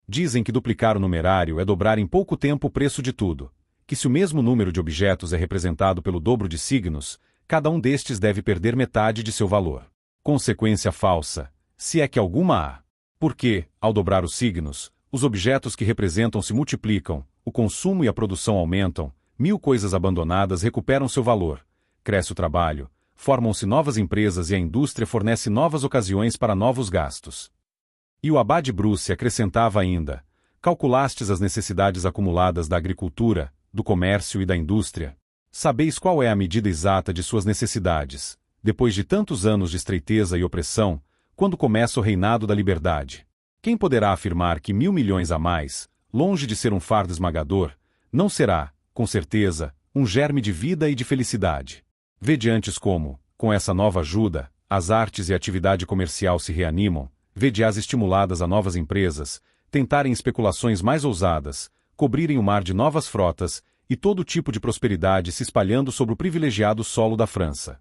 Dizem que duplicar o numerário é dobrar em pouco tempo o preço de tudo, que se o mesmo número de objetos é representado pelo dobro de signos, cada um destes deve perder metade de seu valor. Consequência falsa, se é que alguma há. Porque, ao dobrar os signos, os objetos que representam se multiplicam, o consumo e a produção aumentam, 1000 coisas abandonadas recuperam seu valor, cresce o trabalho, formam-se novas empresas e a indústria fornece novas ocasiões para novos gastos. E o abade Bruce acrescentava ainda: calculastes as necessidades acumuladas da agricultura, do comércio e da indústria? Sabeis qual é a medida exata de suas necessidades, depois de tantos anos de estreiteza e opressão, quando começa o reinado da liberdade? Quem poderá afirmar que 1000 milhões a mais, longe de ser um fardo esmagador, não será, com certeza, um germe de vida e de felicidade? Vede antes como, com essa nova ajuda, as artes e a atividade comercial se reanimam, vede-as estimuladas a novas empresas, tentarem especulações mais ousadas, cobrirem o mar de novas frotas, e todo tipo de prosperidade se espalhando sobre o privilegiado solo da França.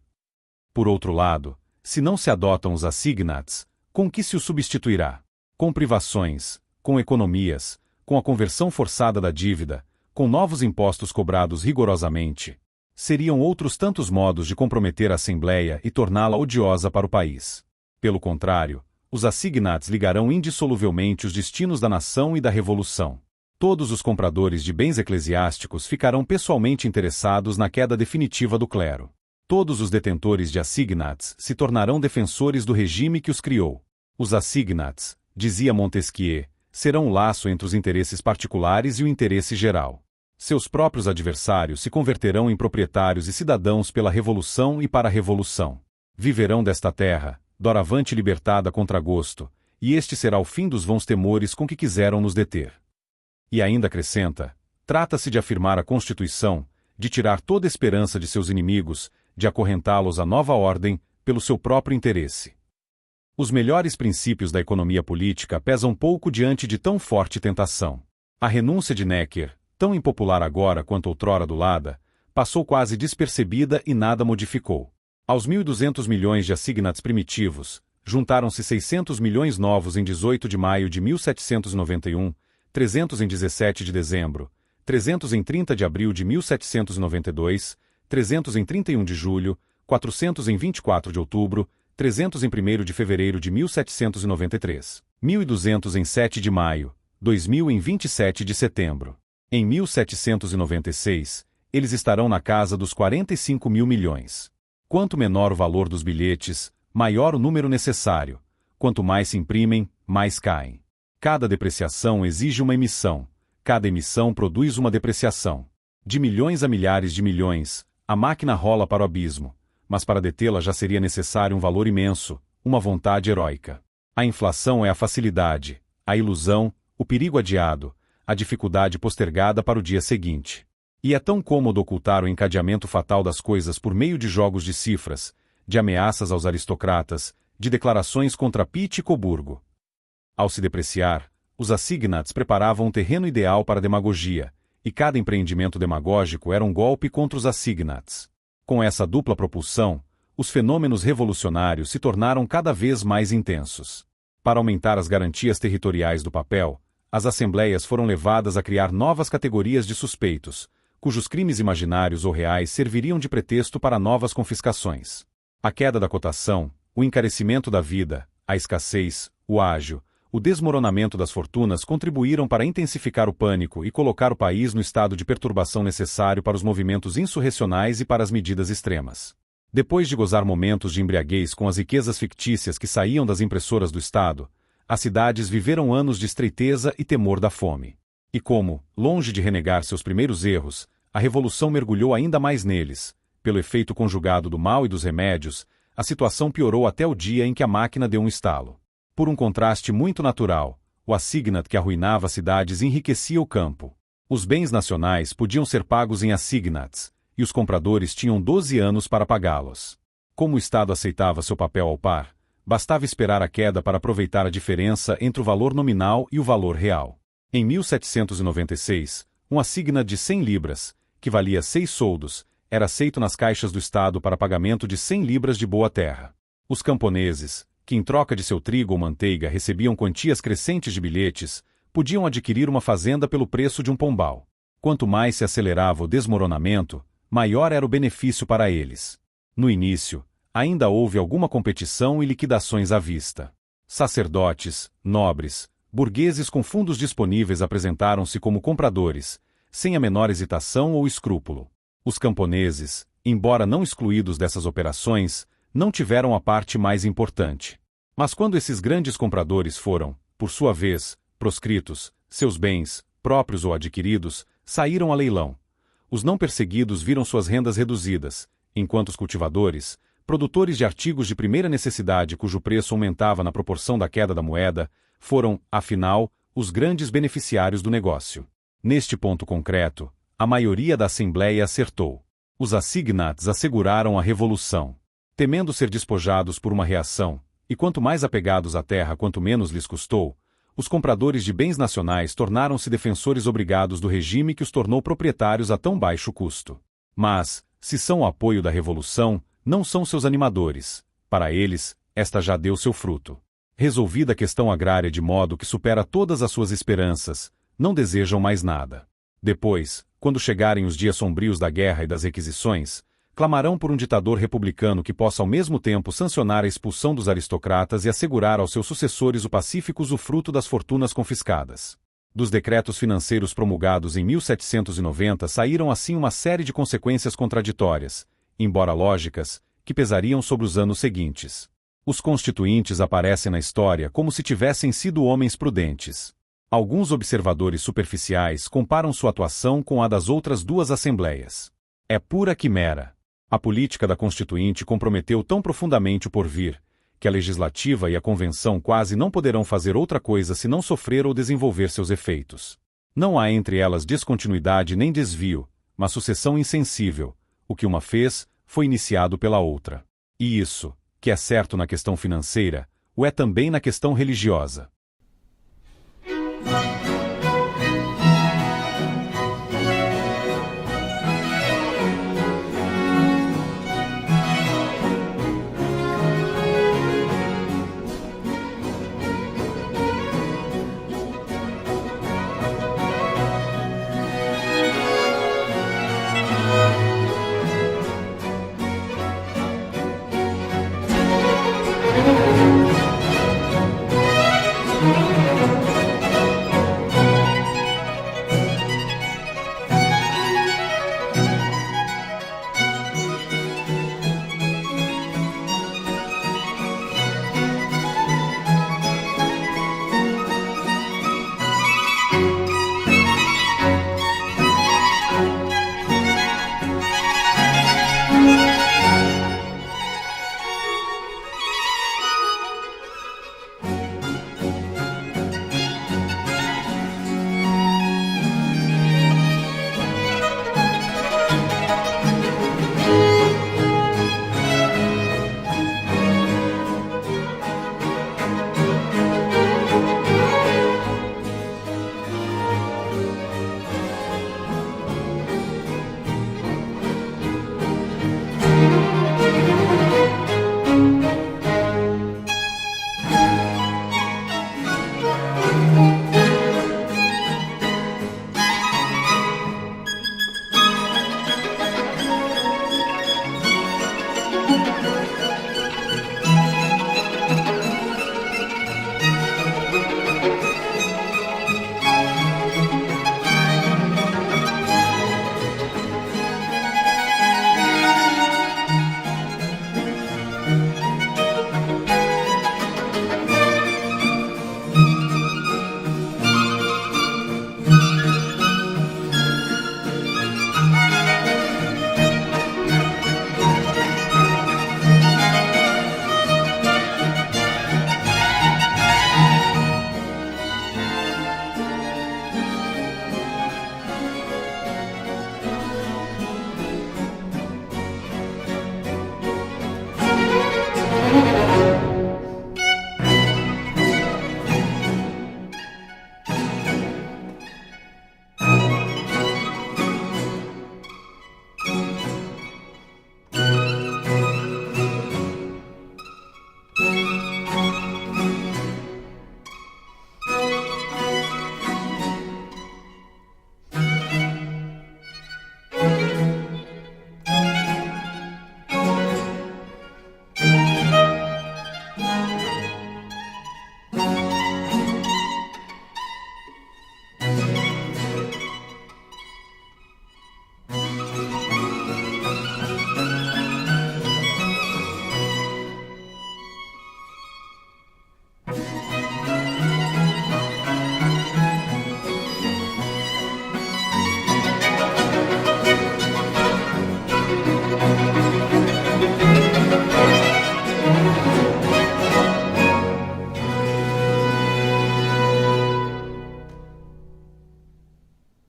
Por outro lado, se não se adotam os assignats, com que se o substituirá? Com privações, com economias, com a conversão forçada da dívida, com novos impostos cobrados rigorosamente. Seriam outros tantos modos de comprometer a Assembleia e torná-la odiosa para o país. Pelo contrário, os assignats ligarão indissoluvelmente os destinos da nação e da revolução. Todos os compradores de bens eclesiásticos ficarão pessoalmente interessados na queda definitiva do clero. Todos os detentores de assignats se tornarão defensores do regime que os criou. Os assignats, dizia Montesquieu, serão o laço entre os interesses particulares e o interesse geral. Seus próprios adversários se converterão em proprietários e cidadãos pela revolução e para a revolução. Viverão desta terra, doravante libertada contra gosto, e este será o fim dos vãos temores com que quiseram nos deter. E ainda acrescenta: trata-se de afirmar a Constituição, de tirar toda esperança de seus inimigos, de acorrentá-los à nova ordem, pelo seu próprio interesse. Os melhores princípios da economia política pesam pouco diante de tão forte tentação. A renúncia de Necker, tão impopular agora quanto outrora adulada, passou quase despercebida e nada modificou. Aos 1.200 milhões de assignats primitivos, juntaram-se 600 milhões novos em 18 de maio de 1791, 300 em 17 de dezembro, 300 em 30 de abril de 1792, 300 em 31 de julho, 400 em 24 de outubro, 300 em 1º de fevereiro de 1793, 1.200 em 7 de maio, 2.000 em 27 de setembro. Em 1796, eles estarão na casa dos 45 mil milhões. Quanto menor o valor dos bilhetes, maior o número necessário. Quanto mais se imprimem, mais caem. Cada depreciação exige uma emissão. Cada emissão produz uma depreciação. De milhões a milhares de milhões, a máquina rola para o abismo. Mas para detê-la já seria necessário um valor imenso, uma vontade heróica. A inflação é a facilidade, a ilusão, o perigo adiado, a dificuldade postergada para o dia seguinte. E é tão cômodo ocultar o encadeamento fatal das coisas por meio de jogos de cifras, de ameaças aos aristocratas, de declarações contra Pitt e Coburgo. Ao se depreciar, os assignats preparavam um terreno ideal para a demagogia, e cada empreendimento demagógico era um golpe contra os assignats. Com essa dupla propulsão, os fenômenos revolucionários se tornaram cada vez mais intensos. Para aumentar as garantias territoriais do papel, as assembleias foram levadas a criar novas categorias de suspeitos, cujos crimes imaginários ou reais serviriam de pretexto para novas confiscações. A queda da cotação, o encarecimento da vida, a escassez, o ágio, o desmoronamento das fortunas contribuíram para intensificar o pânico e colocar o país no estado de perturbação necessário para os movimentos insurrecionais e para as medidas extremas. Depois de gozar momentos de embriaguez com as riquezas fictícias que saíam das impressoras do Estado, as cidades viveram anos de estreiteza e temor da fome. E como, longe de renegar seus primeiros erros, a revolução mergulhou ainda mais neles, pelo efeito conjugado do mal e dos remédios, a situação piorou até o dia em que a máquina deu um estalo. Por um contraste muito natural, o assignat que arruinava as cidades enriquecia o campo. Os bens nacionais podiam ser pagos em assignats, e os compradores tinham 12 anos para pagá-los. Como o Estado aceitava seu papel ao par, bastava esperar a queda para aproveitar a diferença entre o valor nominal e o valor real. Em 1796, um assignat de 100 libras, que valia 6 soldos, era aceito nas caixas do Estado para pagamento de 100 libras de boa terra. Os camponeses, que em troca de seu trigo ou manteiga recebiam quantias crescentes de bilhetes, podiam adquirir uma fazenda pelo preço de um pombal. Quanto mais se acelerava o desmoronamento, maior era o benefício para eles. No início, ainda houve alguma competição e liquidações à vista. Sacerdotes, nobres, burgueses com fundos disponíveis apresentaram-se como compradores, sem a menor hesitação ou escrúpulo. Os camponeses, embora não excluídos dessas operações, não tiveram a parte mais importante. Mas quando esses grandes compradores foram, por sua vez, proscritos, seus bens, próprios ou adquiridos, saíram a leilão. Os não perseguidos viram suas rendas reduzidas, enquanto os cultivadores, produtores de artigos de primeira necessidade cujo preço aumentava na proporção da queda da moeda, foram, afinal, os grandes beneficiários do negócio. Neste ponto concreto, a maioria da Assembleia acertou. Os assignats asseguraram a revolução. Temendo ser despojados por uma reação, e quanto mais apegados à terra quanto menos lhes custou, os compradores de bens nacionais tornaram-se defensores obrigados do regime que os tornou proprietários a tão baixo custo. Mas, se são o apoio da revolução, não são seus animadores. Para eles, esta já deu seu fruto. Resolvida a questão agrária de modo que supera todas as suas esperanças, não desejam mais nada. Depois, quando chegarem os dias sombrios da guerra e das requisições, clamarão por um ditador republicano que possa ao mesmo tempo sancionar a expulsão dos aristocratas e assegurar aos seus sucessores o pacífico usufruto das fortunas confiscadas. Dos decretos financeiros promulgados em 1790 saíram assim uma série de consequências contraditórias, embora lógicas, que pesariam sobre os anos seguintes. Os constituintes aparecem na história como se tivessem sido homens prudentes. Alguns observadores superficiais comparam sua atuação com a das outras duas assembleias. É pura quimera. A política da Constituinte comprometeu tão profundamente o porvir, que a Legislativa e a Convenção quase não poderão fazer outra coisa senão sofrer ou desenvolver seus efeitos. Não há entre elas descontinuidade nem desvio, mas sucessão insensível. O que uma fez, foi iniciado pela outra. E isso, que é certo na questão financeira, o é também na questão religiosa.